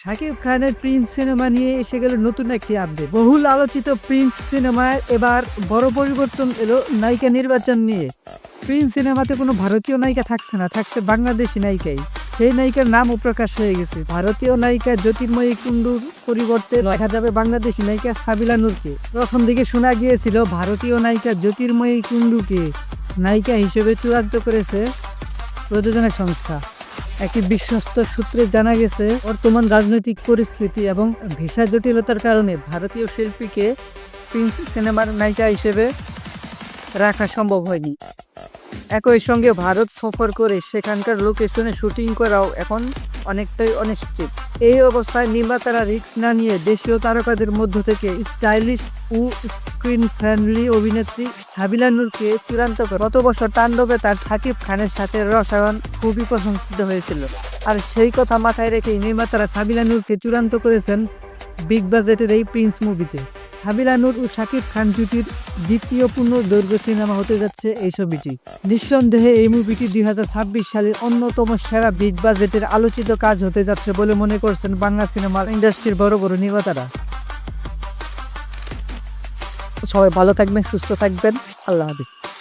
শাকিব খানের Prince cinema নিয়ে এসে গেল নতুন একটি আপডেট। বহুল আলোচিত প্রিন্স সিনেমায় এবার বড় পরিবর্তন এলো নায়িকা নির্বাচন নিয়ে। প্রিন্স সিনেমাতে কোনো ভারতীয় নায়িকা থাকছে না, থাকছে বাংলাদেশি নায়িকাই। সেই নায়িকার নামও প্রকাশ হয়ে গেছে। ভারতীয় নায়িকা জ্যোতির্ময়ী কুণ্ডুর পরিবর্তে দেখা যাবে বাংলাদেশি নায়িকা সাবিলা নূরকে। প্রথম দিকে শোনা গিয়েছিল ভারতীয় নায়িকা জ্যোতির্ময়ী কুণ্ডুকে নায়িকা হিসেবে চূড়ান্ত করেছে প্রযোজনা সংস্থা। একটি বিশ্বস্ত সূত্রে জানা গেছে, বর্তমান রাজনৈতিক পরিস্থিতি এবং ভিসা জটিলতার কারণে ভারতীয় শিল্পীকে প্রিন্স সিনেমার নায়িকা হিসেবে রাখা সম্ভব হয়নি। একই সঙ্গে ভারত সফর করে সেখানকার লোকেশনে শুটিং করাও এখন অনেকটাই অনিশ্চিত। এই অবস্থায় নির্মাতারা রিস্ক না নিয়ে দেশীয় তারকাদের মধ্য থেকে স্টাইলিশ ও স্ক্রিন ফ্রেন্ডলি অভিনেত্রী সাবিলা নূরকে চূড়ান্ত করে। গত বছর তাণ্ডবে তার শাকিব খানের সাথে রসায়ন খুবই প্রশংসিত হয়েছিল, আর সেই কথা মাথায় রেখেই নির্মাতারা সাবিলা নূরকে চূড়ান্ত করেছেন বিগ বাজেটের এই প্রিন্স মুভিতে। সাবিলা নূর ও শাকিব খান জুটির দ্বিতীয় পূর্ণ দৈর্ঘ্য সিনেমা হতে যাচ্ছে এই ছবিটি। নিঃসন্দেহে এই মুভিটি 2026 সালের অন্যতম সেরা বিগ বাজেটের আলোচিত কাজ হতে যাচ্ছে বলে মনে করছেন বাংলা সিনেমার ইন্ডাস্ট্রির বড় বড় নির্মাতারা। সবাই ভালো থাকবেন, সুস্থ থাকবেন। আল্লাহ হাফিজ।